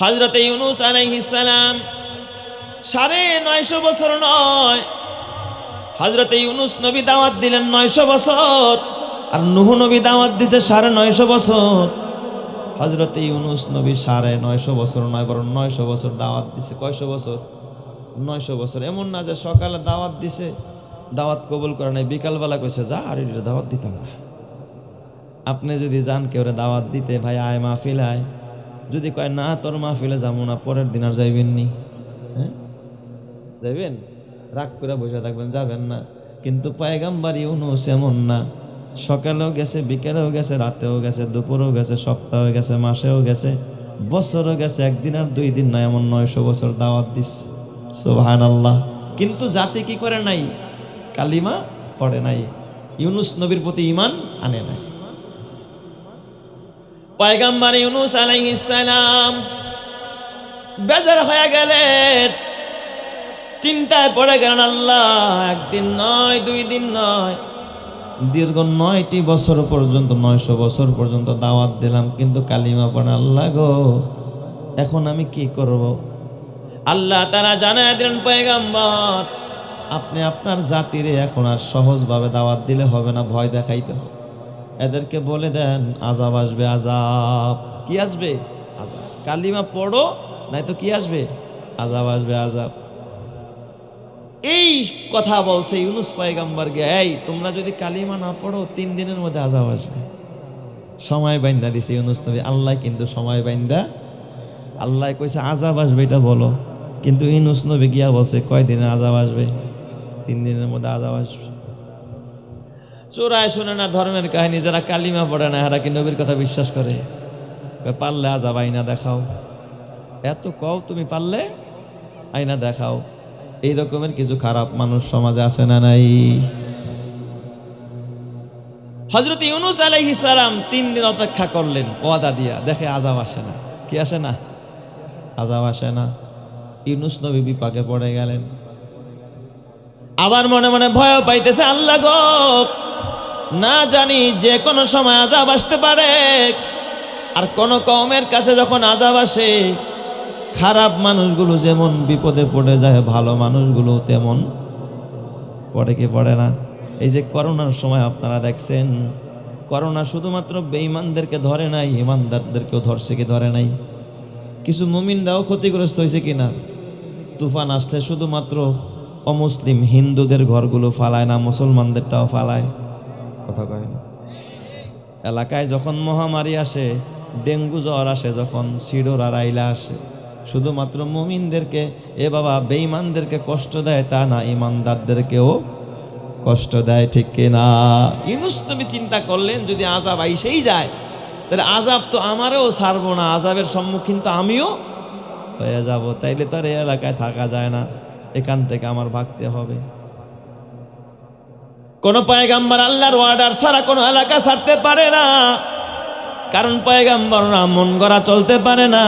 হযরতে ইউনূস আলাইহিস সালাম ৯৫০ বছর নয়, হযরতে ইউনূস নবী দাওয়াত দিলেন ৯০০ বছর, আর নূহ নবী দাওয়াত দিতে ৯৫০ বছর। হযরতে ইউনূস নবী ৯৫০ বছর নয়, বরং ৯০০ বছর দাওয়াত দিছে। কয়শো বছর? ৯০০ বছর। এমন না যে সকালে দাওয়াত দিছে, দাওয়াত কবুল করে নাই, বিকালবেলা কইছে যা আর এটা দাওয়াত দিতাম না। আপনি যদি যান কেউ দাওয়াত দিতে, ভাই আয় মাহফিল আয়, যদি কয় না তোর মাহফিলে যাবো না, পরের দিন আর যাইবেন নি? হ্যাঁ যাইবেন? রাগ করে বসে থাকবেন, যাবেন না। কিন্তু পয়গম্বর ইউনূস এমন না, সকালেও গেছে, বিকেলেও গেছে, রাতেও গেছে, দুপুরেও গেছে, সপ্তাহেও গেছে, মাসেও গেছে, বছরও গেছে, একদিন আর 2 দিন নয়, এমন ৯০০ বছর দাওয়াত দিচ্ছে। সুবহানাল্লাহ। কিন্তু জাতি কি করে নাই? কালিমা পড়ে নাই, ইউনূস নবীর প্রতি ঈমান আনে নাই। পয়গম্বর ইউনূস আলাইহিস সালাম বেজার হয়ে গেলেন, চিন্তায় পড়ে গেলেন। আল্লাহ, একদিন নয়, 2 দিন নয়, দীর্ঘ 9টি বছর পর্যন্ত, ৯০০ বছর পর্যন্ত দাওয়াত দিলাম, কিন্তু কালিমা পড়ে। আল্লাহ গো, এখন আমি কি করব? আল্লাহ তাআলা জানায় দিলেন, পয়গম্বর আপনি আপনার জাতিরে এখন আর সহজভাবে দাওয়াত দিলে হবে না, ভয় দেখাইতে হবে। এদেরকে বলে দেন আযাব আসবে, আযাব। কি আসবে? আযাব। কালিমা পড়ো, নাই তো কি আসবে? আযাব আসবে, আযাব। এই কথা বলছে ইউনূস পয়গম্বরকে, এই তোমরা যদি কালিমা না পড়ো 3 দিনের মধ্যে আযাব আসবে। সময় বাইন্দা দিছে ইউনূস নবী। আল্লাহ কিন্তু সময় বাইন্দা, আল্লাহ কইছে আযাব আসবে এটা বলো, কিন্তু ইউনূস নবী গিয়া বলছে কয়দিনে আযাব আসবে? 3 দিনের মধ্যে আযাব আসবে। চোরায় শুনে না ধর্মের কাহিনী, যারা কালিমা পড়ে না এরা কি নবীর কথা বিশ্বাস করে? পারলে আযাব আইনা দেখাও। এত কও তুমি, পারলে আইনা দেখাও। এই রকমের কিছু খারাপ মানুষ সমাজে আছে না নাই? হযরত ইউনূস আলাইহিস সালাম 3 দিন অপেক্ষা করলেন ওয়াদা দিয়া, দেখে আযাব আসে না। কি আসে না? আযাব আসে না। ইউনূস নবী বিপাকে পড়ে গেলেন। আবার মনে মনে ভয় পাইতেছে, আল্লাহ গো, না জানি যে কোনো সময় আযাব আসতে পারে। আর কোন কওমের কাছে যখন আযাব আসে, খারাপ মানুষগুলো যেমন বিপদে পড়ে যায়, ভালো মানুষগুলো তেমন পড়ে কি পড়ে না? এই যে করোনার সময় আপনারা দেখছেন, করোনা শুধুমাত্র বেঈমানদেরকে ধরে নাই, ইমানদারদেরকেও ধরছে কি ধরে নাই? কিছু মুমিনরাও ক্ষতিগ্রস্ত হয়েছে কিনা? তুফান আসলে শুধুমাত্র অমুসলিম হিন্দুদের ঘরগুলো ফালায় না, মুসলমানদেরটাও ফালায়। কথা কয় না? এলাকায় যখন মহামারী আসে, ডেঙ্গু জ্বর আসে, যখন সিডর আর আইলা আসে, শুধুমাত্র মুমিনদেরকে এ বাবা বেঈমানদেরকে কষ্ট দেয় তা না, ইমানদারদেরকেও কষ্ট দেয়, ঠিক কিনা? ইউনূস নবী চিন্তা করলেন, যদি আযাব আইসেই যায় তাহলে আযাব তো আমারও ছাড়বো না, আযাবের সম্মুখীন তো আমিও হয়ে যাব, তাইলে তো আর এই এলাকায় থাকা যায় না, এখান থেকে আমার ভাগতে হবে। কোন পয়গম্বর আল্লাহর অর্ডার ছাড়া কোন এলাকা ছাড়তে পারে না, কারণ পয়গম্বররা মন গড়া চলতে পারে না।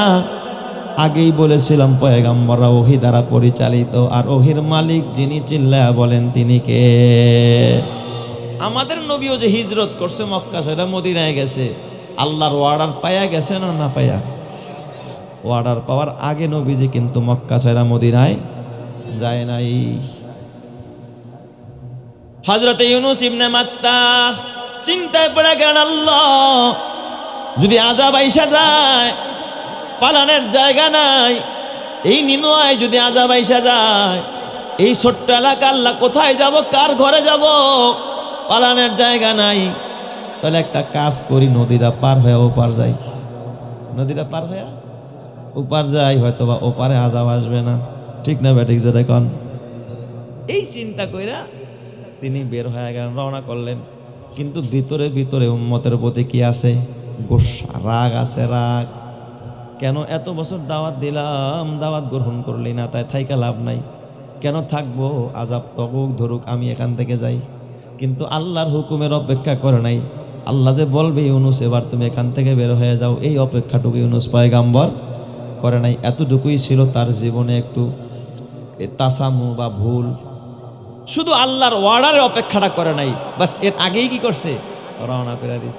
আগেই বলেছিলাম পয়গম্বররা ওহী দ্বারা পরিচালিত, আর ওহীর মালিক যিনি চিল্লায়া বলেন তিনি কে? আমাদের নবীও যে হিজরত করছে মক্কা সেটা মদিনায় গেছে, আল্লাহর অর্ডার পায়া গেছে না না পায়া? অর্ডার পাওয়ার আগে নবীজি কিন্তু মক্কা ছেড়ে মদিনায় যায় নাই। হযরত ইউনূস ইবনে মাত্তা চিন্তায় পড়ে গেলেন, আল্লাহ, যদি আযাব আইসা যায়, পালানের জায়গা নাই। এই নিনুয়ায় যদি আযাব আইসা যায়, এই ছোট্ট এলাকা আল্লাহ কোথায় যাব, কার ঘরে যাব? পালানের জায়গা নাই। তাহলে একটা কাজ করি, নদীটা পার হয়ে ওপার যাই। নদীটা পার হয়ে ওপার যাই, হয়তো বা ওপারে আযাব আসবে না। ঠিক না ব্যাটিক যদি কন? এই চিন্তা কইরা তিনি বের হয়ে গেলেন, রওনা করলেন। কিন্তু ভিতরে ভিতরে উম্মতের প্রতি কি আছে? গোসা, রাগ আছে, রাগ। কেন এত বছর দাওয়াত দিলাম, দাওয়াত গ্রহণ করলি না, তাই থাইকা লাভ নাই। কেন থাকবো? আযাব তবুক ধরুক, আমি এখান থেকে যাই। কিন্তু আল্লাহর হুকুমের অপেক্ষা করে নাই। আল্লাহ যে বলবে ইউনূস এবার তুমি এখান থেকে বের হয়ে যাও, এই অপেক্ষাটুকু ইউনূস পয়গম্বর করে নাই। এতটুকুই ছিল তার জীবনে একটু তাসামু বা ভুল, শুধু আল্লাহর অর্ডারের অপেক্ষাটা করে নাই, বাস এর আগেই কি করছে? রওনা করে দিস।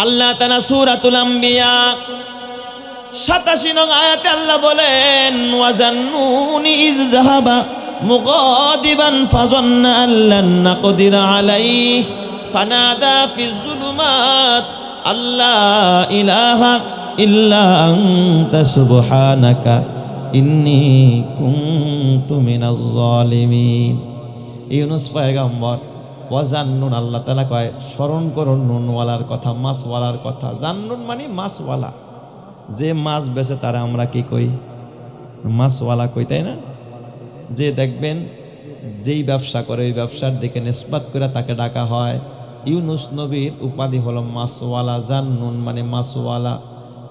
আল্লাহ তাআলা সূরাতুল আম্বিয়া 87 নং আয়াতে আল্লাহ বলেন ওয়াজান্নুনি ইজ যাহাবা মুগাদিবান ফাযান্না আল্লান নাকদিরা আলাইহি ফানাদা ফিজ যুলুমাত আল্লা ইলাহা ইল্লা আনতা সুবহানাকা ইন্নী কুনতু মিনাজ জালিমিন। ইউনূস পয়গম্বর ওয়াজান্নুন, আল্লাহ তাআলা কয় স্মরণ করুন নুনওয়ালার কথা, মাছওয়ালার কথা। জান্নুন মানে মাছওয়ালা, যে মাছ বেচে তারা আমরা কি কই? মাছওয়ালা কই, তাই না? যে দেখবেন যেই ব্যবসা করে ওই ব্যবসার দিকে নিসবাত করে তাকে ডাকা হয়। ইউনূস নবীর উপাধি হলো মাছওয়ালা। জান্নুন মানে মাছওয়ালা।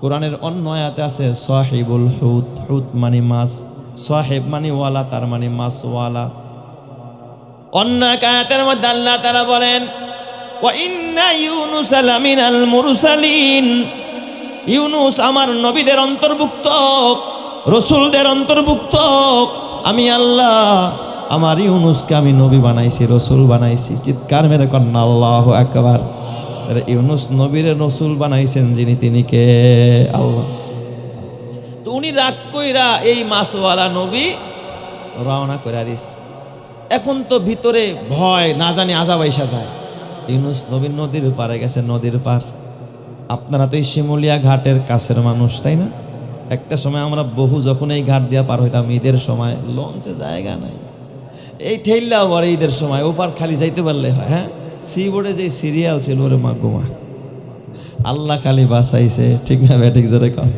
কোরআনের অন্য আয়াতে আছে সাহিবুল হুত, হুত মানে মাছ, সাহেব মানে ওয়ালা, তার মানে মাছওয়ালা। অন্য এক আয়াতের মধ্যে আল্লাহ তাআলা বলেন ওয়া ইন্না ইউনুস লামিনাল মুরসালিন, ইউনূস আমার নবীদের অন্তর্ভুক্ত, রসুলদের অন্তর্ভুক্ত। আমি আল্লাহ আমার ইউনূসকে আমি নবী বানাইছি, রসুল বানাইছি। চিৎকার মেরে কন্যা আল্লাহু আকবার। ইউনূস নবীরে রসুল বানাইছেন যিনি, তিনি কে? আল্লাহ। তো উনি রাগ কইরা এই মাছওয়ালা নবী রওনা করে দিস। এখন তো ভিতরে ভয়, না জানি আযাব আইসা যায়। ইউনূস নবীর নদীর পারে গেছে, নদীর পার। আপনারা তো এই শিমুলিয়া ঘাটের কাছের মানুষ, তাই না? একটা সময় আমরা বহু যখন এই ঘাট দিয়া পার হইতাম ঈদের সময়, লঞ্চে জায়গা নাই, এই ঠেল্লা আবার ঈদের সময় ওপার খালি যাইতে পারলে হয়। হ্যাঁ, সি বোর্ডে যে সিরিয়াল ছিল ওরে মা গোমা, আল্লাহ খালি বাঁচাইছে, ঠিক না ব্যাটিক জোরে কর।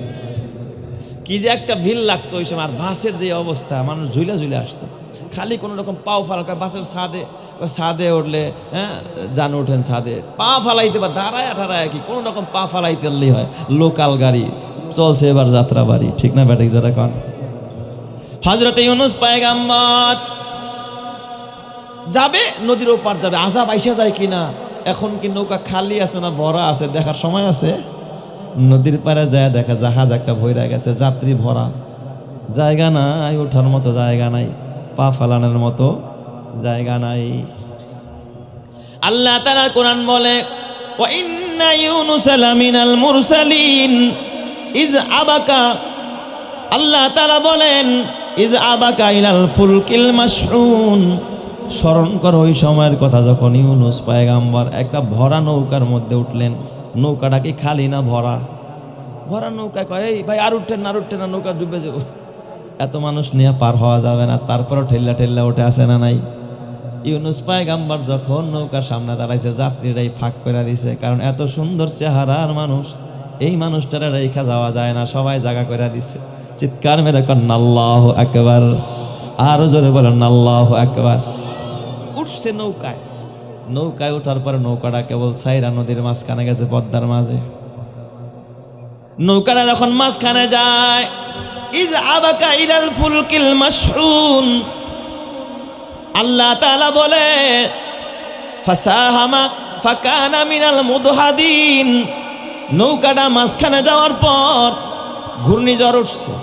কি যে একটা ভিড় লাগতো ওই সময়, আর বাসের যে অবস্থা, মানুষ ঝুলে ঝুলে আসতো, খালি কোনো রকম পাও ফালাকা। বাসের ছাদে উঠলে, হ্যাঁ জান ওঠেন ছাদে, পা ফালাইতে বা দাঁড়ায় ঠাড়ায় কি কোনো রকম পা ফালাইতে হয়। লোকাল গাড়ি চলছে এবার যাত্রা বাড়ি, ঠিক না ব্যাটিক জোরে কর। হযরত ইউনূস পয়গম্বর যাবে, নদীর ওপার যাবে, আযাব আইসা যায় কিনা। এখন কি নৌকা খালি আছে না ভরা আছে দেখার সময় আছে? নদীর পারে যায় দেখা জাহাজ একটা ভইরা গেছে, যাত্রী ভরা, জায়গা নাই, ওঠার মতো জায়গা নাই, পা ফালানোর মতো জায়গা নাই। আল্লাহ তাআলার কোরআন বলে ওয়া ইন্না ইউনুস লামিনাল মুরসালিন ইজ আবাকা, আল্লাহ তাআলা বলেন ইজ আবাকা ইলাল ফুলকিল মাশহুন। স্মরণ করো ওই সময়ের কথা যখন ইউনূস পয়গম্বর একটা ভরা নৌকার মধ্যে উঠলেন। নৌকাটা কি খালি না ভরা? ভরা নৌকা। কয় এই ভাই আর উঠতেন না, আর উঠতেন না, নৌকা ডুবে যাবো, এত মানুষ নিয়ে পার হওয়া যাবে না। তারপরও ঠেল্লা ঠেল্লা উঠে আসে না নাই? ইউনূস পয়গম্বর যখন নৌকার সামনে দাঁড়াইছে, যাত্রীরাই ফাঁক করে দিছে, কারণ এত সুন্দর চেহারার মানুষ, এই মানুষটারা রেখা যাওয়া যায় না, সবাই জায়গা করে দিচ্ছে। চিৎকার মেরে কন্যা আল্লাহু আকবার। আরো জোরে বলেন আল্লাহু আকবার। উঠছে নৌকায়, নৌকায় ওঠার পরে নৌকাটা কেবল সাইরা নদীর মাঝখানে গেছে, পদ্মার মাঝে। নৌকাটা যখন মাঝখানে যায়, ইজ আবাকা ইলাল ফুলকিল মাশহুন, আল্লাহ তাআলা বলে ফাসাহামা ফাকানা মিনাল মুদহাদিন। নৌকাটা মাঝখানে যাওয়ার পর ঘূর্ণিঝড় উঠছে,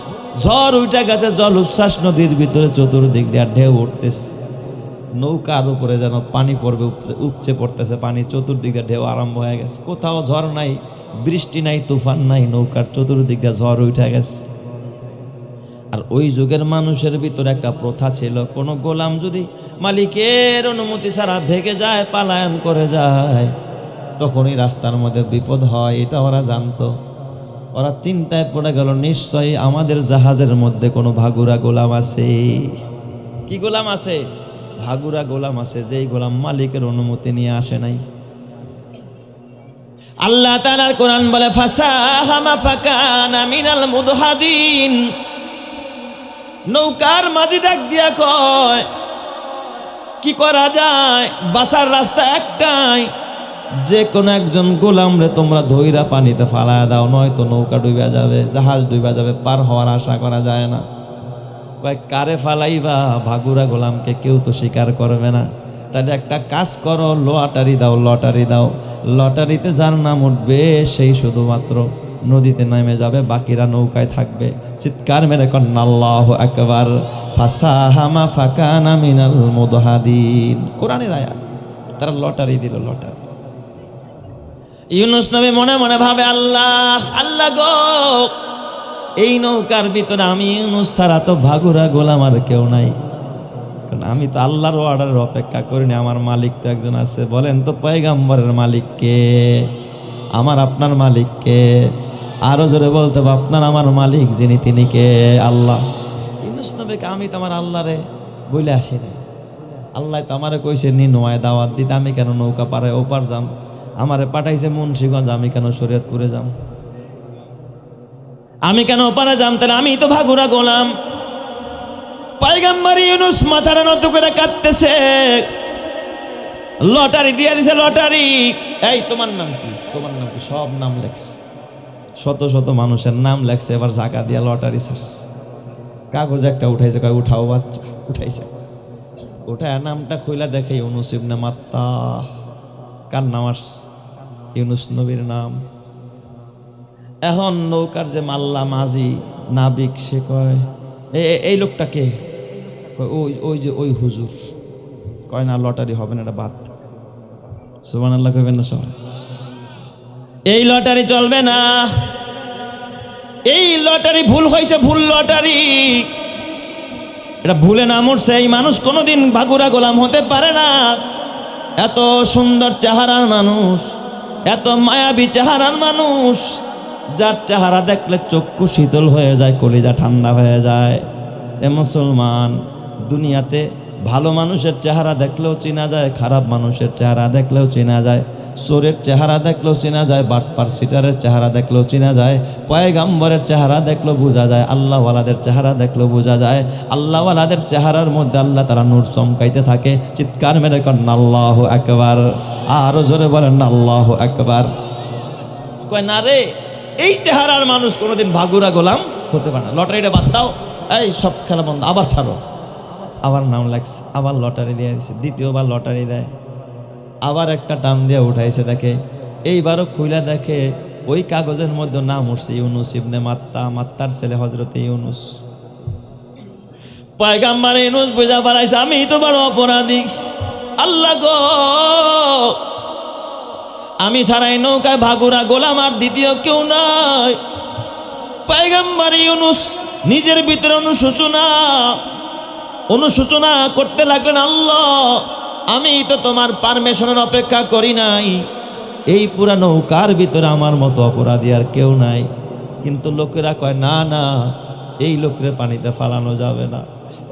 ঝড় উঠে গেছে, জল উচ্ছ্বাস নদীর ভিতরে চতুর্দিক দিয়ে ঢেউ উঠতেছে। নৌকার উপরে যেন পানি পড়বে, উপচে পড়তেছে পানি, চতুর্দিক দিয়ে ঢেউ আরম্ভ হয়ে গেছে। কোথাও ঝড় নাই, বৃষ্টি নাই, তুফান নাই, নৌকার চতুর্দিক দিয়ে ঝড় উঠে গেছে। আর ওই যুগের মানুষের ভিতরে একটা প্রথা ছিল, কোনো গোলাম যদি মালিকের অনুমতি ছাড়া ভেগে যায়, পালায়ন করে যায়, তখনই রাস্তার মধ্যে বিপদ হয়। এটা ওরা জানতো। ওরা চিন্তায় পড়ে গেল, নিশ্চয়ই আমাদের জাহাজের মধ্যে কোনো ভাগুরা গোলাম আছে। কি গোলাম আছে? ভাগুরা গোলাম আছে, যেই গোলাম মালিকের অনুমতি নিয়ে আসে নাই। আল্লাহ তাআলার কোরআন বলে ফাসাহামা ফাকানা মিনাল মুদহাদিন। নৌকার মাঝি ডাক দিয়া কয় কি করা যায়? বাঁচার রাস্তা একটাই, যে কোনো একজন গোলামরে তোমরা ধইরা পানিতে ফালায়া দাও, নয়তো নৌকা ডুবে যাবে, জাহাজ ডুবে যাবে, পার হওয়ার আশা করা যায় না। কয় কারে ফালাইবা? ভাগুরা গোলামকে, কেউ তো স্বীকার করবে না। তাহলে একটা কাজ করো, লটারি দাও, লটারি দাও, লটারিতে যার নাম উঠবে সেই শুধুমাত্র নদীতে নেমে যাবে, বাকিরা নৌকায় থাকবে। চিৎকার মেরে কন্যা আল্লাহু আকবার। ফাসাহামা ফাকানা মিনাল মুদহাদিন, কোরআনের আয়াত। তারা লটারি দিল, লটারি। ইউনূস নবী মনে মনে ভাবে, আল্লাহ আল্লাহ গো, এই নৌকার ভিতরে আমি ইউনুস ছাড়া তো ভাগুরা গোলাম আর কেউ নাই, কারণ আমি তো আল্লাহর অর্ডারের অপেক্ষা করিনি। আমার মালিক তো একজন আছে। বলেন তো পয়গাম্বরের মালিক কে? আমার আপনার মালিক কে? আরো জোরে বলতে হবে, আপনার আমার মালিক যিনি, তিনি কে? আল্লাহ। ইউনুস নবীকে আমি তো আমার আল্লাহরে বলে আসিনি। আল্লাহ তো আমারে কইছে নি নোয়ায় দাওয়াত দিতে, আমি কেন নৌকা পাড়ায় ওপার যাম? আমারে পাঠাইছে মুন্সিগঞ্জ, আমি কেন শরীয়তপুরে যাম? আমি কেন ওপারে যাম? তাহলে আমি তো ভাগুরা গোলাম। পয়গম্বর ইউনুস মাথাটা নত করে কাঁদতেছে। লটারি দিয়ে দিছে, লটারি। এই তোমার নাম কি, তোমার নাম কি? সব নাম লেখছে, শত শত মানুষের নাম লেখছে। এবার জাকা দিয়া লটারি ছাড়ছে। কাগজ একটা উঠাইছে, কয় উঠাও বাচ্চা। উঠাইছে, উঠায় নামটা খুইলা দেখে ইউনুস ইবনে মাত্তা। কার নাম আসছে? ইউনুস নবীর নাম। এখন নৌকার যে মাল্লা মাঝি নাবিক, সে কয় এই লোকটা কে? ওই ওই যে ওই হুজুর। কয় না, লটারি হবে না, এটা বাদ। সুবহানাল্লাহ কইবেন না সবাই? এই লটারি চলবে না, এই লটারি ভুল হয়েছে, ভুল লটারি। এটা ভুলে না মরছে এই মানুষ কোনোদিন ভাগুরা গোলাম হতে পারে না। এত সুন্দর চেহারার মানুষ, এত মায়াবী চেহারার মানুষ, যার চেহারা দেখলে চক্ষু শীতল হয়ে যায়, কলিজা ঠান্ডা হয়ে যায়। এ মুসলমান, দুনিয়াতে ভালো মানুষের চেহারা দেখলেও চেনা যায়, খারাপ মানুষের চেহারা দেখলেও চেনা যায়, চোরের চেহারা দেখলেও চেনা যায়, বাটপার সিটারের চেহারা দেখলেও চেনা যায়, পয়গাম্বরের চেহারা দেখলেও বোঝা যায়, আল্লাহওয়ালাদের চেহারা দেখলেও বোঝা যায়। আল্লাহওয়ালাদের চেহারার মধ্যে আল্লাহ তারা নূর চমকাইতে থাকে। চিৎকার মেরে করেন আল্লাহু আকবার। আরো জোরে বলেন আল্লাহু আকবার। কয় না রে, এই চেহারার মানুষ কোনোদিন ভাগুরা গোলাম হতে পারে না। লটারিটা বাদ দাও, এই সব খেলা বন্ধ, আবার ছাড়ো। আবার নাম লাগছে, আবার লটারি দিয়ে দিছে। দ্বিতীয়বার লটারি দেয়, আবার একটা টান দিয়ে উঠাইছে। দেখে এইবারও খুইলা দেখে ওই কাগজের মধ্যে নাম উঠছে ইউনুস ইবনে মাত্তা, মাত্তার ছেলে হযরতে ইউনুস। পয়গাম্বর ইউনুস বুঝা পালাইছে, আমি তো বড় অপরাধী। আল্লাহ গো, আমি ছাড়াই নৌকায় ভাগুরা গোলাম আর দ্বিতীয় কেউ নাই। পয়গাম্বর ইউনুস নিজের ভিতরে অনুশোচনা করতে লাগলেন। আল্লাহ, আমি তো তোমার পারমিশনের অপেক্ষা করি নাই। এই পুরা নৌকার ভিতরে আমার মতো অপরাধী আর কেউ নাই। কিন্তু লোকেরা কয় না না, এই লোকরে পানিতে ফালানো যাবে না।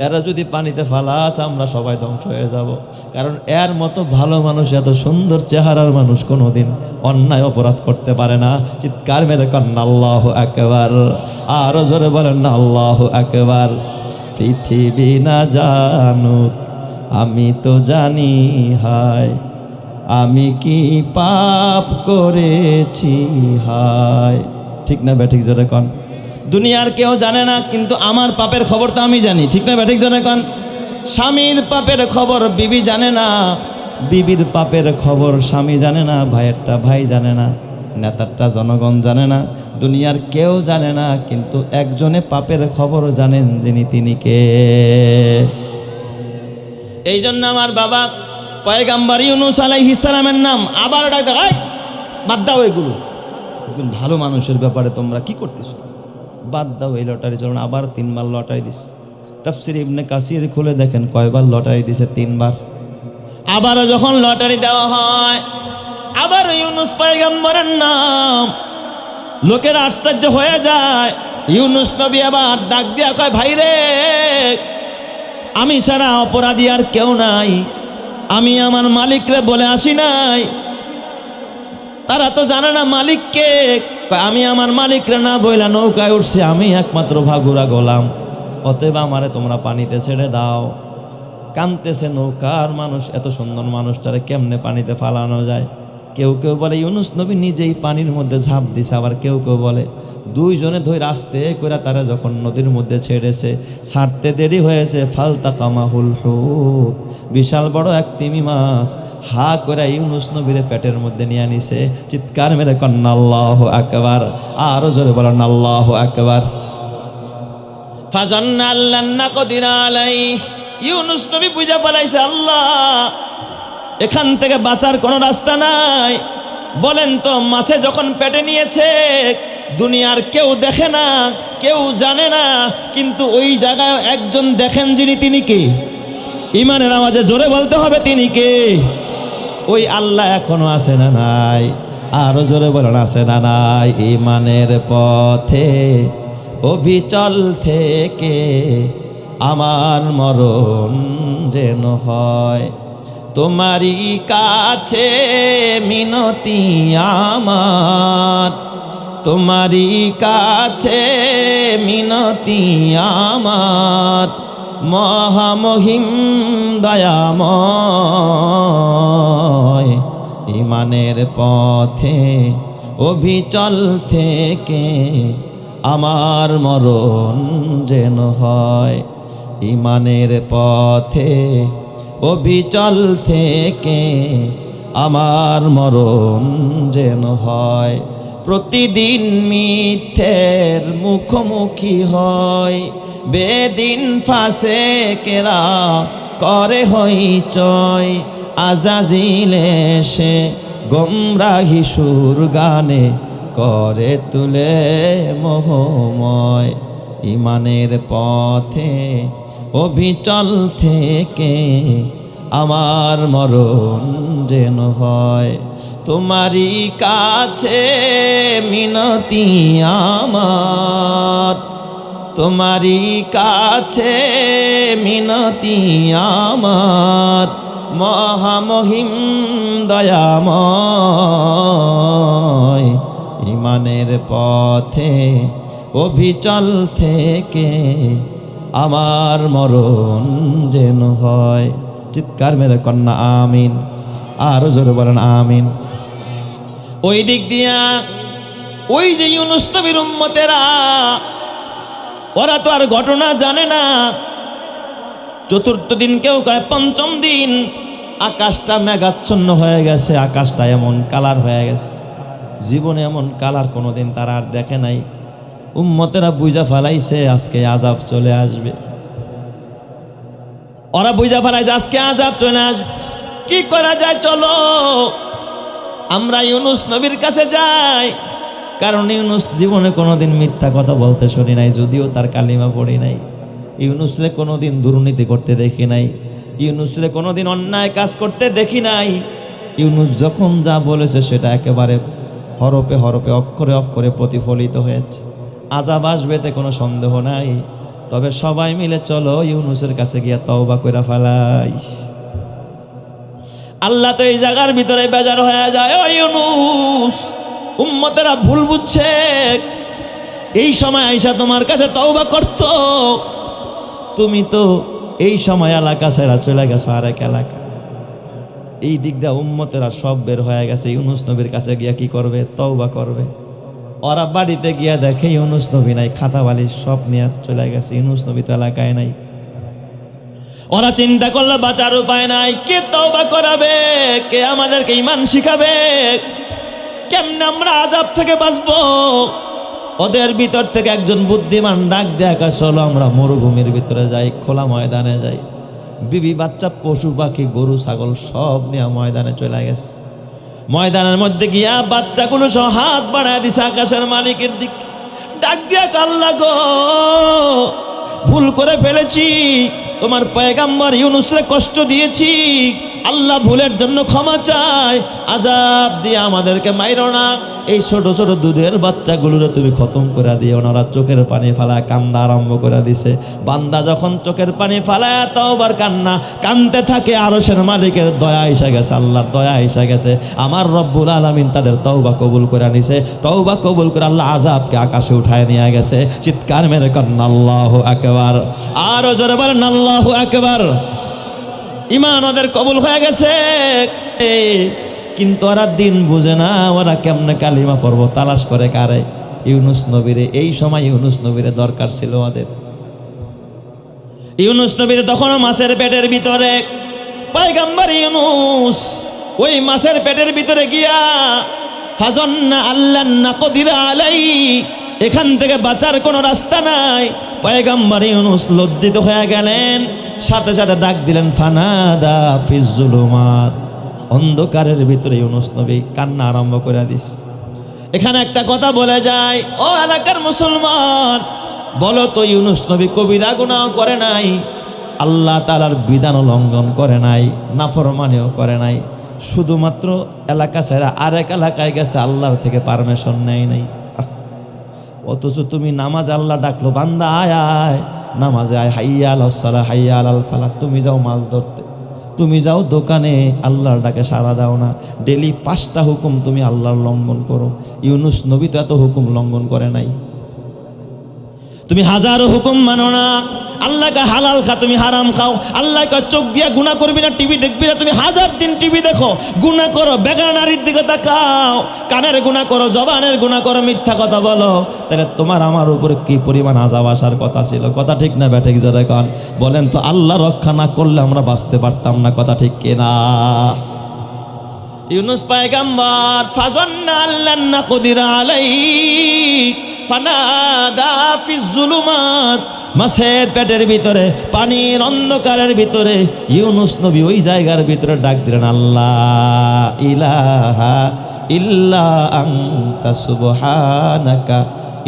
এরা যদি পানিতে ফালাস আমরা সবাই ধ্বংস হয়ে যাব। কারণ এর মতো ভালো মানুষ, এত সুন্দর চেহারার মানুষ কোনোদিন অন্যায় অপরাধ করতে পারে না। চিৎকার মেরে কন্যা আল্লাহু আকবার। আরো জোরে বলেন না আল্লাহু আকবার। পৃথিবী না জানুক, আমি তো জানি হায়, আমি কি পাপ করেছি হায়। ঠিক না ব্যাঠিক জোরে কন? দুনিয়ার কেউ জানে না, কিন্তু আমার পাপের খবর তো আমি জানি। ঠিক না ব্যাঠিক জোরে কন? স্বামীর পাপের খবর বিবি জানে না, বিবির পাপের খবর স্বামী জানে না, ভাইয়েরটা ভাই জানে না, নেতারটা জনগণ জানে না, দুনিয়ার কেউ জানে না। কিন্তু একজনে পাপের খবর জানেন, যিনি তিনি কে? এই জন্য আমার বাবা পয়গাম্বর ইউনুস আলাইহিস সালামের নাম আবার ডাক দাও, বাদ দাও এগুলো। একজন ভালো মানুষের ব্যাপারে তোমরা কি করতেছো? বাদ দাও এই লটারি চলুন। আবার 3 বার লটারি দিছে। তাফসীর ইবনে কাসির খুলে দেখেন কয়বার লটারি দিছে? 3 বার। আবারও যখন লটারি দেওয়া হয়, আবার ইউনুস পয়গম্বরের নাম। লোকের আশ্চর্য হয়ে যায়। ইউনুস নবী আবার ডাক দিয়া কয়, ভাই রে, আমি ছাড়া অপরাধী আর কেউ নাই। আমি আমার মালিকরে বলে আসি নাই, তারা তো জানে না মালিককে। আমি আমার মালিকরে না বইলা নৌকায় উঠছি, আমি একমাত্র ভাগুরা গোলাম, অতএব আমারে তোমরা পানিতে ছেড়ে দাও। কাঁদতেছে নৌকার মানুষ, এত সুন্দর মানুষটারে কেমনে পানিতে ফালানো যায়? কেউ কেউ বলে ইউনুস নবী নিজেই পানির মধ্যে ঝাঁপ দিছে, আবার কেউ কেউ বলে দুইজনে ধরে আস্তে করে তারা যখন নদীর মধ্যে ছেড়েছে, ছাড়তে দেরি হয়েছে। ফালতাকামাহুল হুত, বিশাল বড় এক তিমি মাছ হা করে ইউনুস নবীর পেটের মধ্যে নিয়ে নিছে। চিৎকার মেরে কন্যা আল্লাহু আকবার। আরো জোরে বলেন আল্লাহু আকবার। ফাজান্না আল্লান নাকদির আলাইহি, ইউনুস নবী বুঝা পালাইছে আল্লাহ এখান থেকে বাঁচার কোনো রাস্তা নাই। বলেন তো, মাছে যখন পেটে নিয়েছে দুনিয়ার কেউ দেখে না, কেউ জানে না, কিন্তু ওই জায়গায় একজন দেখেন যিনি, তিনি কে? ইমানের আওয়াজে জোরে বলতে হবে, তিনি কে? ওই আল্লাহ এখনো আছে না নাই? আরো জোরে বলেন, আছে না নাই? ইমানের পথে অবিচল থেকে আমার মরণ যেন হয়, তোমারই কাছে মিনতি আমার, তোমারই কাছে মিনতি আমার, মহামহিম দয়াময়, ইমানের পথে অবিচল থেকে আমার মরণ যেন হয়, ইমানের পথে অবিচল থেকে আমার মরণ যেন হয়। প্রতিদিন মিথ্যের মুখোমুখি হয়, বেদিন ফাসেকেরা করে হইচয়, আজাজিল এসে গোমরাহি সুর গানে করে তুলে মোহময়, ইমানের পথে অবিচল থেকে আমার মরণ যেন হয়, তোমারই কাছে মিনতি আমার, তোমারই কাছে মিনতি আমার, মহামহিম দয়াময়, ইমানের পথে অবিচল থেকে আমার মরণ যেন হয়। চিৎকার মেরে কন্যা আমিন, আরো জোরে বলেন আমিন। ওই দিক দিয়া ওই যে ইউনুস নবীর উম্মতেরা, ওরা তো আর ঘটনা জানে না। চতুর্থ দিন, কেউ কয় পঞ্চম দিন, আকাশটা মেঘাচ্ছন্ন হয়ে গেছে, আকাশটা এমন কালার হয়ে গেছে, জীবনে এমন কালার কোনোদিন তারা আর দেখে নাই। উম্মতেরা বুঝা ফেলাইছে আজকে আযাব চলে আসবে, ওরা বুঝা ফেলাইছে আজকে আযাব চলে আসবে। কি করা যায়? চলো আমরা ইউনুস নবীর কাছে যাই, কারণ ইউনুস জীবনে কোনোদিন মিথ্যা কথা বলতে শুনি নাই, যদিও তার কালিমা পড়ি নাই। ইউনুসরে কোনোদিন দুর্নীতি করতে দেখি নাই, ইউনুসরে কোনোদিন অন্যায় কাজ করতে দেখি নাই। ইউনুস যখন যা বলেছে সেটা একেবারে হরফে হরফে, অক্ষরে অক্ষরে প্রতিফলিত হয়েছে। আযাব আসবে তে কোনো সন্দেহ নাই, তবে সবাই মিলে চলো ইউনুসের কাছে গিয়া তওবা কইরা ফেলাই। আল্লাহ তো এই জায়গার ভিতরে বেজার হয়ে যায়, ও ইউনুস, উম্মতেরা ভুল বুঝছে, এই সময় আইসা তোমার কাছে তওবা করত, তুমি তো এই সময় এলাকা ছেড়া চলে গেছো আরেক এলাকা। এই দিক দিয়ে উম্মতেরা সব বের হয়ে গেছে, ইউনুস নবীর কাছে গিয়া কি করবে? তওবা করবে। ওরা বাড়িতে গিয়া দেখে ইউনুস নবী নাই, খাতা বালিশ সব নিয়ে চলে গেছে, ইউনুস নবী তো এলাকায় নাই। ওরা চিন্তা করলো বাঁচার উপায় নাই, কে তওবা করাবে, কে আমাদেরকে ঈমান শিখাবে, কেমনে আমরা আযাব থেকে বাঁচবো? ওদের ভিতর থেকে একজন বুদ্ধিমান ডাক দেখা, চলো আমরা মরুভূমির ভিতরে যাই, খোলা ময়দানে যাই। বিবি বাচ্চা পশু পাখি গরু ছাগল সব নিয়ে ময়দানে চলে গেছে। ময়দানের মধ্যে গিয়া বাচ্চাগুলো সব হাত বাড়ায় দিছে আকাশের মালিকের দিক, ডাক দিয়া, আল্লাহ গো, ভুল করে ফেলেছি, তোমার পয়গাম্বর ইউনুসরে কষ্ট দিয়েছি, আল্লাহ ভুলের জন্য ক্ষমা চাই, আযাব দিয়ে আমাদেরকে মাইরো না। এই ছোট ছোট দুধের বাচ্চাগুলোরে তুমি খতম করে দিও না। ওরা চোখের পানি ফালায় কান্না আরম্ভ করে দিছে। বান্দা যখন চোখের পানি ফালায় তওবার কান্না কানতে থাকে, আরশের মালিকের দয়া এসে গেছে, আল্লাহর দয়া এসে গেছে। আমার রব্বুল আলামিন তাদের তওবা কবুল করে নিছে। তওবা কবুল করে আল্লাহ আযাবকে আকাশে উঠায় নিয়ে গেছে। চিৎকার মেরে করেন আল্লাহু আকবার, আরো জোরে বলেন আল্লাহু আকবার। ঈমান ওদের কবুল হয়ে গেছে, কিন্তু ওরা দিন বুঝে না, ওরা কেমনে কালিমা পড়ব তালাশ করে কারে? ইউনুস নবীরে। এই সময় ইউনুস নবীরে দরকার ছিল ওদের। ইউনুস নবীরে তখনও মাছের পেটের ভিতরে। পয়গম্বর ইউনুস ওই মাছের পেটের ভিতরে গিয়া ফাজন্না আল্লাহ নাকদির আলাই, এখান থেকে বাঁচার কোনো রাস্তা নাই। পয়গম্বর ইউনুস লজ্জিত হয়ে গেলেন, সাথে সাথে ডাক দিলেন, ফানাদা ফিজ জুলুমাত। অন্ধকারের ভিতরে ইউনুস নবী কান্না আরম্ভ করে দিস। এখানে একটা কথা বলে যায়, ও এলাকার মুসলমান, বলো তো ইউনুস নবী কবিরা গুনাহ করে নাই, আল্লাহ তাআলার বিধান লঙ্ঘন করে নাই, নাফরমানিও করে নাই, শুধুমাত্র এলাকা ছেড়ে আরেক এলাকায় গেছে, আল্লাহর থেকে পারমিশন নেয় নাই। অথচ তুমি নামাজ, আল্লাহ ডাকলো বান্দা আয় আয় নামাজে আয়, হাইয়া আলাস সালাহ হাইয়া আলাল ফালাহ, তুমি যাও মাছ ধরতে, তুমি যাও দোকানে, আল্লাহর ডাকে সাড়া দাও না। ডেলি 5টা হুকুম তুমি আল্লাহর লঙ্ঘন করো। ইউনুস নবী তো এত হুকুম লঙ্ঘন করে নাই। তুমি হাজারো হুকুম মানো না, আল্লাহকে হালাল খা, তুমি হারাম খাও। আল্লাহকে চোখ দিয়া গুনাহ করবি না, টিভি দেখবি না, তুমি 1000 দিন টিভি দেখো, গুনাহ করো, বেগানা নারীর দিকে তাকাও, কানের গুনাহ করো, জবানের গুনাহ করো, মিথ্যা কথা বলো, তাহলে তোমার আমার উপরে কি পরিমাণ আযাব আসার কথা ছিল। কথা ঠিক না ব্যাঠিক জোরে কন বলেন তো? আল্লাহ রক্ষা না করলে আমরা বাঁচতে পারতাম না। কথা ঠিক কিনা? ইউনুস পয়গম্বর ফাজান্না আল্লান নাকদির আলাইহি ফানাদা ফিজ যুলুমাত, মাছের পেটের ভিতরে, পানির অন্ধকারের ভিতরে ইউনুস নবী ওই জায়গার ভিতরে ডাক দিলেন, আল্লাহ ইলাহা ইল্লা আনতা সুবহানাকা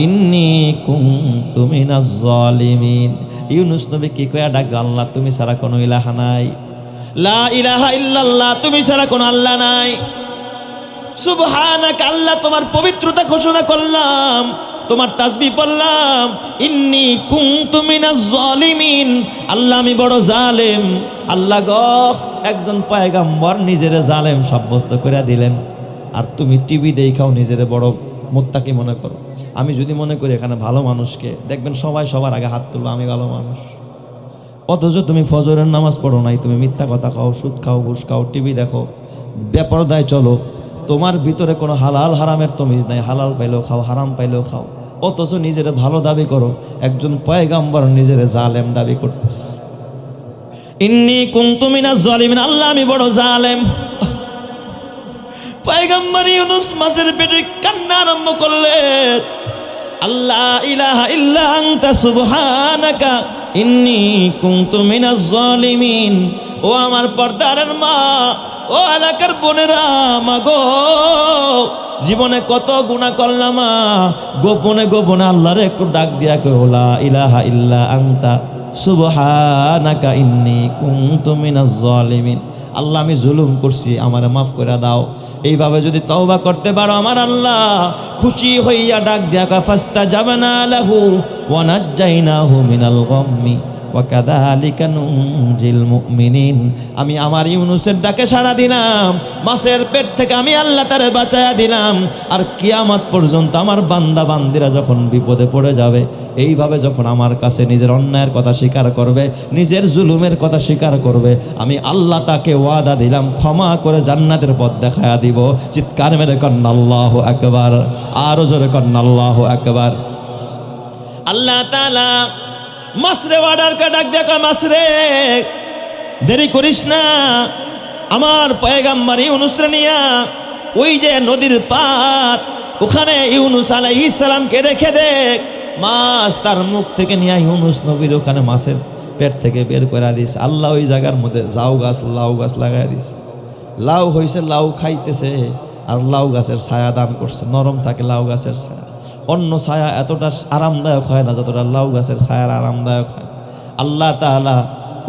ইন্নী কুনতু মিনাজ জালিমিন। ইউনুস নবী কি কইয়া ডাক দিলেন, আল্লাহ তুমি ছাড়া কোনো ইলাহা নাই, লা ইলাহা ইল্লাল্লাহ তুমি ছাড়া কোনো আল্লাহ নাই, সুবহানাকা আল্লাহ তোমার পবিত্রতা ঘোষণা করলাম, তোমার তাসবিহ পড়লাম, ইন্নী কুনতু মিনাজ জালিমিন, আল্লাহ আমি বড় জালেম। আল্লাহ গো, একজন পয়গম্বর নিজের জালেম সাব্যস্ত করে দিলেন, আর তুমি টিভি দেখাও নিজের বড় মুত্তাকি মনে করো। আমি যদি মনে করি এখানে ভালো মানুষকে দেখবেন সবাই সবার আগে হাত তুললো, আমি ভালো মানুষ, অথচ তুমি ফজরের নামাজ পড়ো নাই, তুমি মিথ্যা কথা খাও, সুদ খাও, ঘুষ খাও, টিভি দেখো, বেপরদায় চলো, তোমার ভিতরে কোনো হালাল হারামের তমিজ নাই, হালাল পাইলেও খাও, হারাম পাইলেও খাও, অথচ নিজের ভালো দাবি করো। একজন পয়গম্বর নিজের জালেম দাবি করতেছে। ইন্নী কুনতু মিনাজ জালিমিন, আল্লাহ আমি বড় জালেম। পয়গম্বর ইউনুস মাছের পেটে কান্না আরম্ভ করলেন, আল্লাহ ইলাহা ইল্লা আনতা সুবহানাকা ইন্নী কুনতু মিনাজ জালিমিন। ও আমার পর্দারের মা, ও এলাকার বোনেরা, মাগো জীবনে কত গুনাহ করলাম, গোপনে গোপনে আল্লাহরে একটু ডাক দিয়া কই, লা ইলাহা ইল্লা আনতা সুবহানাকা ইন্নী কুনতু মিনাজ জালিমিন। আল্লাহ আমি জুলুম করছি, আমারে মাফ করে দাও। এইভাবে যদি তওবা করতে পারো, আমার আল্লাহ খুশি হইয়া ডাক দিয়া কয়, ফাস্তাজাবনা লাহু ওয়া নাজ্জাইনাহু মিনাল গাম্মি ওয়া কাযালিকা নুনজিল মুমিনিন। আমি আমার ইউনুসের ডাকে সাড়া দিলাম, মাছের পেট থেকে আমি আল্লাহ তারে বাঁচায়া দিলাম। আর কিয়ামত পর্যন্ত আমার বান্দা বান্দিরা যখন বিপদে পড়ে যাবে, এইভাবে যখন আমার কাছে নিজের অন্যায়ের কথা স্বীকার করবে, নিজের জুলুমের কথা স্বীকার করবে, আমি আল্লাহ তাকে ওয়াদা দিলাম ক্ষমা করে জান্নাতের পথ দেখায়া দিব। চিৎকার মেরে কন্না আল্লাহু আকবার, আরো জোরে কন্না আল্লাহু আকবার। আল্লাহ তাআলা মাছরে ওয়ার্ডার কে ডাক দেখা, মাছরে দেরি করিস না, আমার পয়গম্বর ইউনুসরে নিয়া ওই যে নদীর পার, ওখানে ইউনুস আলাইহিস সালামকে রেখে দে। মাছ তার মুখ থেকে নিয়ে ইউনুস নবীর ওখানে মাছের পেট থেকে বের করে দিস। আল্লাহ ওই জায়গার মধ্যে লাউ গাছ লাগাই দিস। লাউ হয়েছে, লাউ খাইতেছে, আর লাউ গাছের ছায়া দান করছে। নরম থাকে লাউ গাছের ছায়া, অন্য ছায়া এতটা আরামদায়ক হয় না যতটা লাউ গাছের ছায়ার আরামদায়ক হয়। আল্লাহ তাআলা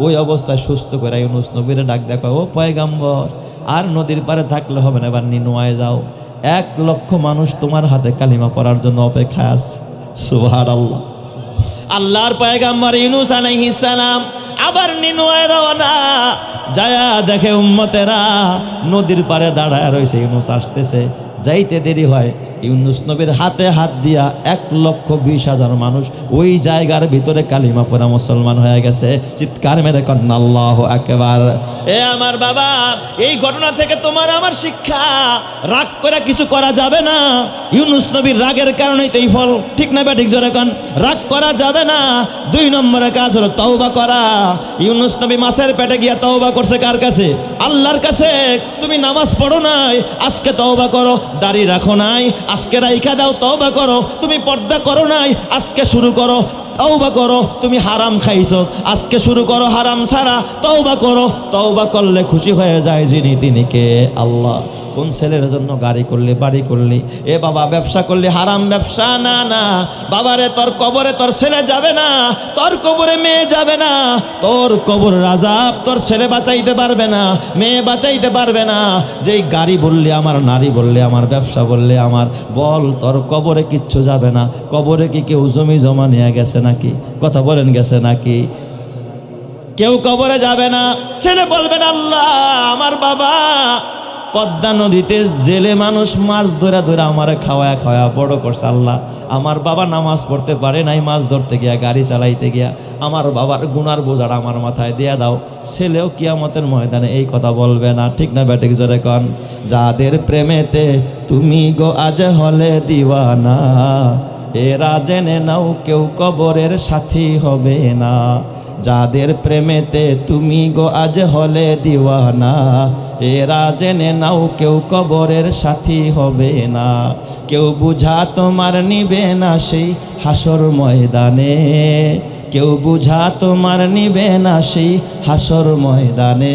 ওই অবস্থায় সুস্থ করে ইউনুস নবীরে ডাক দেখো, ও পয়গম্বর আর নদীর পারে থাকলে হবে না, এবার নিনুয়ায় যাও। 1,00,000 মানুষ তোমার হাতে কালিমা পড়ার জন্য অপেক্ষায় আছে। সুবহানাল্লাহ। আল্লাহর পয়গম্বর ইউনুস আলাইহিস সালাম আবার নিনুয়ায় রওনা, যায়া দেখে উম্মতেরা নদীর পারে দাঁড়ায় রয়েছে, ইউনুস আসতেছে। যাইতে দেরি হয়, ইউনুস নবীর হাতে হাত দিয়া 1,20,000 মানুষ ওই জায়গার ভিতরে কালিমা পড়া মুসলমান হয়ে গেছে। চিৎকার মেরে কন্না আল্লাহু আকবার। এ আমার বাবা, এই ঘটনা থেকে তোমার আমার শিক্ষা, রাগ করে কিছু করা যাবে না। ইউনুস নবীর রাগের কারণেই তো এই ফল, ঠিক না ব্যাঠিক জোরে কন? রাগ করা যাবে না। 2 নম্বরের কাজ হলো তওবা করা। ইউনুস নবী মাছের পেটে গিয়া তওবা করছে কার কাছে? আল্লাহর কাছে। তুমি নামাজ পড়ো নাই, আজকে তওবা করো। দাড়ি রাখো নাই, আজকে রাইখা দাও, তওবা করো। তুমি পর্দা করো নাই, আজকে শুরু করো। তওবা করো, তুমি হারাম খাইছো, আজকে শুরু করো হারাম ছাড়া, তওবা করো। তওবা করলে খুশি হয়ে যায় যিনি, তিনি কে? আল্লাহ। কোন ছেলের জন্য গাড়ি করলি, বাড়ি করলি? এ বাবা, ব্যবসা করলি, হারাম ব্যবসা না, না বাবারে, তোর কবরে তোর ছেলে যাবে না, তোর কবরে মেয়ে যাবে না, তোর কবরের আযাব তোর ছেলে বাঁচাইতে পারবে না, মেয়ে বাঁচাইতে পারবে না। যেই গাড়ি বললি আমার, নারী বললি আমার, ব্যবসা বললি আমার, বল তোর কবরে কিচ্ছু যাবে না। কবরে কি কেউ জমি জমা নিয়ে গেছে নাকি? কথা বলেন, গেছে নাকি? কেউ কবরে যাবে না। ছেলে বলবেন আল্লাহ, আমার বাবা পদ্মা নদীতে জেলে মানুষ মাছ ধরে ধরে আমার খাওয়া খাওয়া বড় করছে। আল্লাহ, আমার বাবা নামাজ পড়তে পারে নাই, মাছ ধরতে গিয়া, গাড়ি চালাইতে গিয়া, আমার বাবার গুনার বোঝাটা আমার মাথায় দিয়া দাও। ছেলেও কিয়ামতের ময়দানে এই কথা বলবে না, ঠিক না ব্যাটিক? জোরে কন। যাদের প্রেমেতে তুমি গো আজ হলে দিওয়ানা, এরা জেনে নাও কেউ কবরের সাথী হবে না। যাদের প্রেমেতে তুমি গো আজ হলে দিওয়ানা, এরা জেনে নাও কেউ কবরের সাথী হবে না। কেউ বুঝা তোমার নিবে না সেই হাসর ময়দানে, কেউ বুঝা তোমার নিবে না সেই হাসর ময়দানে।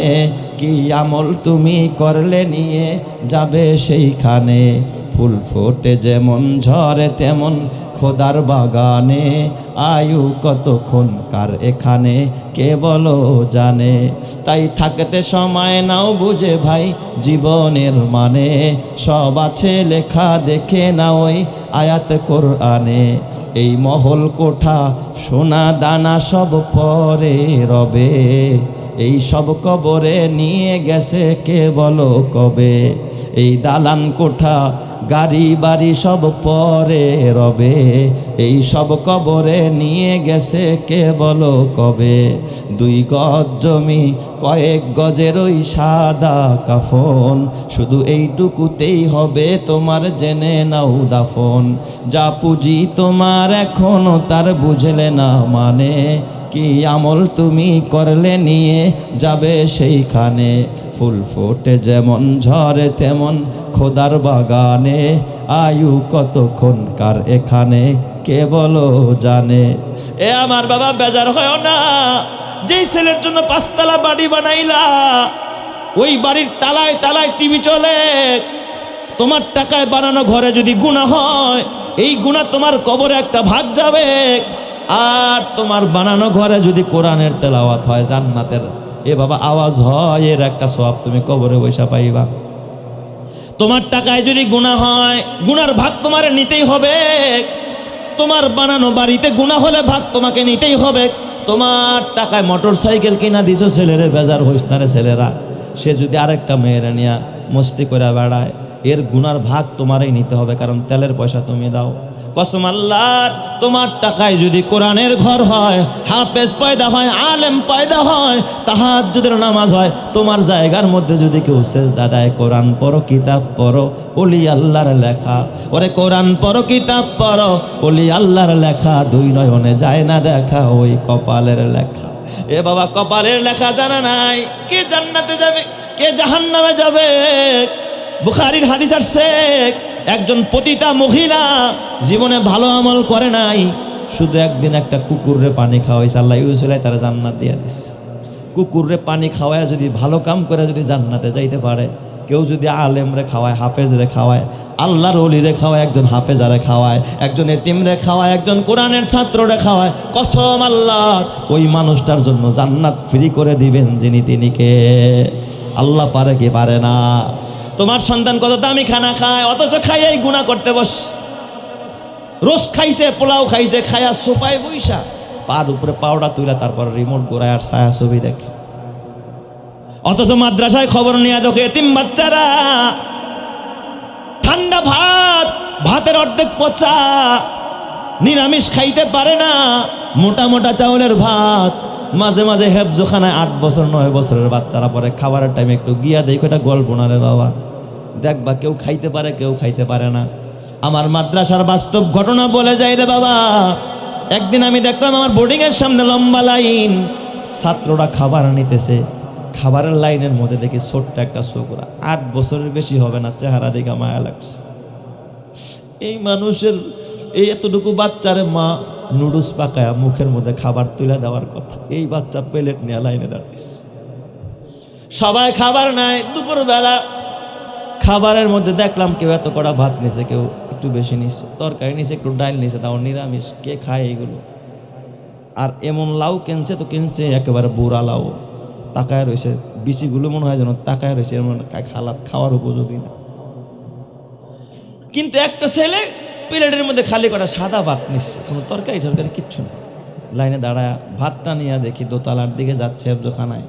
কি আমল তুমি করলে নিয়ে যাবে সেইখানে, ফুল ফোটে যেমন ঝরে তেমন খোদার বাগানে, আয়ু কতক্ষণ কার এখানে কে বলো জানে। তাই থাকতে সময় নাও বুঝে ভাই জীবনের মানে, সব আছে লেখা দেখে না ওই আয়াত কোরআনে। এই মহল কোঠা সোনা দানা সব পরে রবে, এই সব কবরে নিয়ে গেছে কে বলো কবে। এই দালান কোঠা গাড়ি বাড়ি সব পরে রবে, এই সব কবরে নিয়ে গেছে কে বলো কবে। 2 গজ জমি কয়েক গজের ওই সাদা কাফন, শুধু এইটুকুতেই হবে তোমার জেনে নাও দাফন। যা পুঁজি তোমার এখনো তার বুঝলে না মানে, কি আমল তুমি করলে নিয়ে যাবে সেইখানে। ফুল ফোটে যেমন ঝরে তেমন খোদার বাগানে, আয়ু কতক্ষণ কার এখানে কে বলো জানে। এ আমার বাবা, বেজার হয় না। যেই ছেলের জন্য 5 তলা বাড়ি বানাইলা, ওই বাড়ির তালায় তালায় টিভি চলে, তোমার টাকায় বানানো ঘরে যদি গুনাহ হয়, এই গুনাহ তোমার কবরে একটা ভাগ যাবে। আর তোমার বানানো ঘরে যদি কোরআনের তেলাওয়াত হয়, জান্নাতের এ বাবা আওয়াজ হয়, এর একটা সওয়াব তুমি কবরে বৈশা পাইবা। তোমার টাকায় যদি গুনাহ হয়, গুনার ভাগ তোমার নিতেই হবে। তোমার বানানো বাড়িতে গুনাহ হলে ভাগ তোমাকে নিতেই হবে। তোমার টাকায় মোটরসাইকেল কিনা দিছো, ছেলেরে বেজার হইস না রে ছেলেরা, সে যদি আরেকটা মেয়েরা নিয়ে মস্তি করে বেড়ায়, এর গুনার ভাগ তোমারই নিতে হবে, কারণ তেলের পয়সা তুমি দাও। কসম আল্লাহর, তোমার টাকায় যদি কোরআনের ঘর হয়, হাফেজ পয়দা হয়, আলেম পয়দা হয়, তাহাজ্জুদের নামাজ হয়, তোমার জায়গার মধ্যে যদি কেউ সেজদা দেয়, কোরআন পড়ো, কিতাব পড়ো, ওলি আল্লাহর লেখা। ওরে কোরআন পড়ো, কিতাব পড়ো, ওলি আল্লাহর লেখা, 2 নয়নে যায় না দেখা, ওই কপালের লেখা। এ বাবা, কপালের লেখা জানা নাই, কে জান্নাতে যাবে কে জাহান্নামে যাবে। বুখারীর হাদিস আসছে, একজন পতিতা মহিলা জীবনে ভালো আমল করে নাই, শুধু একদিন একটা কুকুররে পানি খাওয়াইছে, আল্লাহ ইউসুলাই তারা জান্নাত দিয়ে দিছে। কুকুররে পানি খাওয়ায় যদি ভালো কাম করে যদি জান্নাতে যাইতে পারে, কেউ যদি আলেমরে খাওয়ায়, হাফেজরে খাওয়ায়, আল্লাহর ওলিরে খাওয়ায়, একজন হাফেজারে খাওয়ায়, একজন এতিমরে খাওয়ায়, একজন কোরআনের ছাত্ররে খাওয়ায়, কসম আল্লাহর, ওই মানুষটার জন্য জান্নাত ফ্রি করে দিবেন যিনি, তিনি কে? আল্লাহ পারে কি পারে না? তোমার সন্তান কত দামি খানা খায়, অথচ খাইয়াই গুনাহ করতে বস। রোজ খাইছে, পোলাও খাইছে, খায়া সোপায় বইসা পার উপরে পাউডার তুলে তারপর রিমোট ঘোরায় আর ছায়া ছবি দেখে। অথচ মাদ্রাসায় খবর নিয়ে দেখে এতিম বাচ্চারা ঠান্ডা ভাত, ভাতের অর্ধেক পচা, নিরামিষ খাইতে পারে না, মোটা মোটা চাউলের ভাত। মাঝে মাঝে হেফজোখানায় 8 বছর 9 বছরের বাচ্চারা পরে খাবারের টাইমে একটু গিয়া দেখো, এটা গল্প না রে বাবা, দেখবা কেউ খাইতে পারে, কেউ খাইতে পারে না। আমার মাদ্রাসার বাস্তব ঘটনা বলে যাই রে বাবা। একদিন আমি দেখলাম আমার বোর্ডিংয়ের সামনে লম্বা লাইন, ছাত্ররা খাবার নিতেছে, খাবারের লাইনের মধ্যে দেখি ছোট্ট একটা ছোকরা, 8 বছরের বেশি হবে না, চেহারা দেখে মায়া লাগছে। এই মানুষের এই এতটুকু বাচ্চারে মা নুডলস পাকায়া মুখের মধ্যে খাবার তুলে দেওয়ার কথা, এই বাচ্চা প্লেট নিয়ে লাইনে দাঁড়িয়েছে। সবাই খাবার নাই, দুপুরবেলা খাবারের মধ্যে দেখলাম কেউ এত কড়া ভাত নিছে, কেউ একটু বেশি নিচ্ছে, তরকারি নিছে, একটু ডাল নিছে, তাও নিরামিষ। কে খায় এইগুলো? আর এমন লাউ কিনছে তো কিনছে একেবারে বুড়া লাউ, তাকায় রয়েছে, বিচিগুলো মনে হয় যেন তাকায় রয়েছে, এমন খাওয়ার উপযোগী না। কিন্তু একটা ছেলে প্লেটের মধ্যে খালি করা সাদা ভাত নিচ্ছে, কোনো তরকারি টরকারি কিচ্ছু না। লাইনে দাঁড়ায় ভাতটা নিয়ে দেখি দোতলার দিকে যাচ্ছে হেফজোখানায়।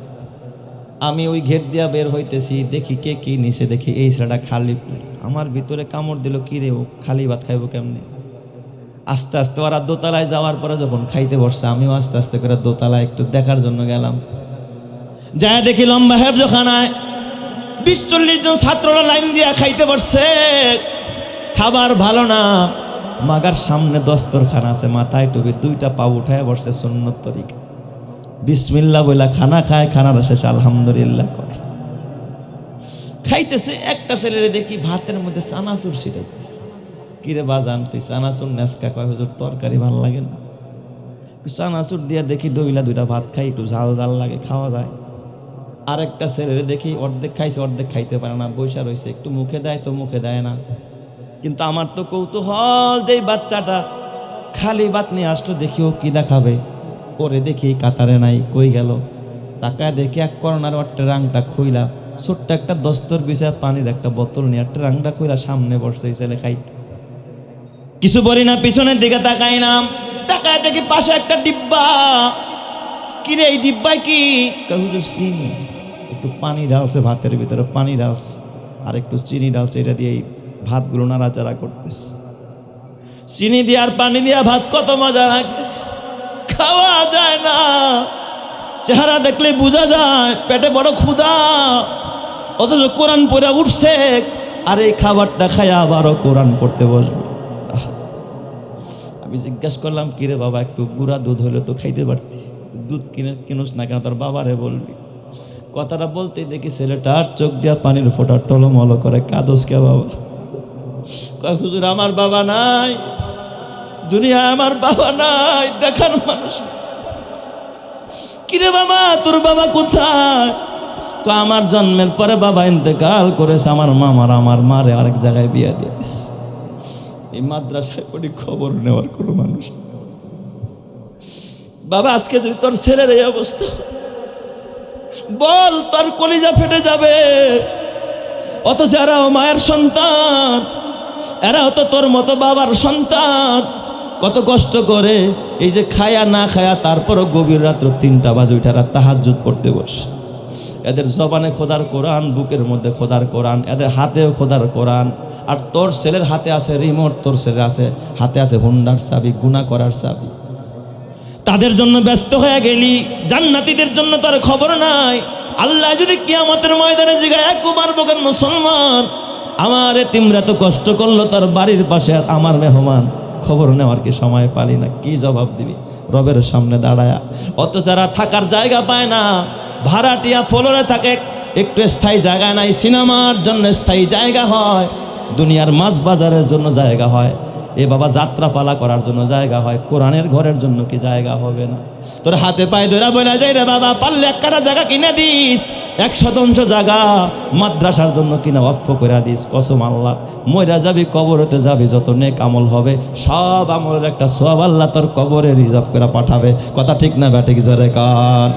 আমি ওই গেট দিয়া বের হইতেছি, দেখি কে কি নিছে, দেখি এই ছেলেটা খালি প্লেট। আমার ভিতরে কামড় দিল, কি রে ও খালি ভাত খাইবো কেমনি? আস্তে আস্তে ওরা দোতলায় যাওয়ার পরে যখন খাইতে বসছে, আমিও আস্তে আস্তে করে দোতলায় একটু দেখার জন্য গেলাম। যায় দেখি লম্বা হেফজোখানায় 20-40 জন ছাত্ররা লাইন দিয়া খাইতে বসছে। খাবার ভালো না, মাগার সামনে দস্তরখানা আছে, মাথায় টুপি, 2টা পা উঠায় বসছে সুন্নত তরিকা, বিসমিল্লাহ বইলা খানা খায়, খানার শেষে আলহামদুলিল্লাহ করে খাইতেছে। একটা ছেলেরে দেখি ভাতের মধ্যে চানাচুর ছিটাইতেছে। কিরে বাজান, তুই চানাচুর নেসকা? কয় হুজুর তরকারি ভালো লাগে না। চানাচুর দিয়া দেখি দইলা 2টা ভাত খাই, একটু ঝাল ঝাল লাগে, খাওয়া যায়। আরেকটা ছেলেরে দেখি অর্ধেক খাইছে, অর্ধেক খাইতে পারে না, বৈশা রয়েছে, একটু মুখে দেয় তো মুখে দেয় না। কিন্তু আমার তো কৌতূহল, যেই বাচ্চাটা খালি ভাত নিয়ে আসলো, দেখি ও কি দেখাবে। পরে দেখি কাতারে নাই, কই গেল? তাকায় দেখি এক কর্নার ওর ট্রাংটা খুইলা, ছোট্ট একটা দস্তর বিছায় পানির একটা বোতল নিয়ে ট্রাংটা খুইলা সামনে বসছে এই ছেলে খাইতে। কিছু বলি না, পিছনের দিকে তাকাই না, তাকায় দেখি পাশে একটা ডিব্বা। কিরে এই ডিব্বায় কি? হুজুর চিনি। একটু পানি ঢালছে ভাতের ভিতরে, পানি ঢালছে আর একটু চিনি ঢালছে, এটা দিয়ে ভাতগুলো নাড়াচাড়া করতেছে। চিনি দিয়ে আর পানি দিয়া ভাত কত মজা লাগে, খাওয়া যায় না। চেহারা দেখলে বোঝা যায় পেটে বড় ক্ষুধা, অথচ কোরআন পড়ে উঠছে, আর এই খাবারটা খায় আবারও কোরআন পড়তে বসবে। আমি জিজ্ঞাসা করলাম, কিরে বাবা, একটু গুঁড়া দুধ হলে তো খাইতে পারতি, দুধ কিনোস না কেন? তোর বাবারে বলবি। কথাটা বলতে দেখি ছেলেটার চোখ দিয়া পানির ফোঁটা টলমলো করে। কাদোস কে বাবা? কয় হুজুর আমার বাবা নাই, দুনিয়ায় আমার বাবা নাই, দেখার মানুষ। কিরে বাবা, তোর বাবা কোথায়? তো আমার জন্মের পরে বাবা ইন্তেকাল করেছে, আমার মামার আমার মারে আরেক জায়গায় বিয়ে দিয়েছে। এই মাদ্রাসায় পড়ি, খবর নেওয়ার কোনো মানুষ। বাবা আজকে যদি তোর ছেলের এই অবস্থা, বল তোর কলিজা ফেটে যাবে। অথচ এরাও মায়ের সন্তান, এরাও তো তোর মতো বাবার সন্তান। কত কষ্ট করে এই যে খায়া না খায়া, তারপরও গভীর রাত্র 3টা বাজে উঠে এরা তাহাজ্জুদ পড়তে বসে। এদের জবানে খোদার কোরআন, বুকের মধ্যে খোদার কোরআন, এদের হাতেও খোদার কোরআন। আর তোর ছেলের হাতে আছে রিমোট, তোর ছেলের হাতে আছে হুন্ডার চাবি, গুনাহ করার চাবি। তাদের জন্য ব্যস্ত হয়ে গেলি, জান্নাতীদের জন্য তোর খবর নাই। আল্লাহ যদি কিয়ামতের ময়দানে জিগায়, একবার বলেন মুসলমান, আমার এতিমরা তো কষ্ট করলো, তোর বাড়ির পাশে আমার মেহমান, খবর নেওয়ার কি সময় পালি না? কি জবাব দিবি রবের সামনে দাঁড়ায়া? অত যারা থাকার জায়গা পায় না, ভাড়াটিয়া ফ্লোরে থাকে, একটু স্থায়ী জায়গা নাই। সিনেমার জন্য স্থায়ী জায়গা হয়, দুনিয়ার মাছ বাজারের জন্য জায়গা হয়, এ বাবা যাত্রাপালা করার জন্য জায়গা হয়, কোরআনের ঘরের জন্য কি জায়গা হবে না? তোর হাতে পায়ে ধরা বলা যায় রে বাবা, পারলে 1 কাঠা জায়গা কিনে দিস, 1 শতাংশ জায়গা মাদ্রাসার জন্য কিনা ওয়াকফ করে দিস। কসম আল্লাহ, মইরা যাবি, কবরেতে যাবি, যত নেক আমল হবে সব আমলের একটা সওয়াব আল্লাহ তোর কবরে রিজার্ভ করে পাঠাবে। কথা ঠিক না ব্যাটে? কি জোরে কান।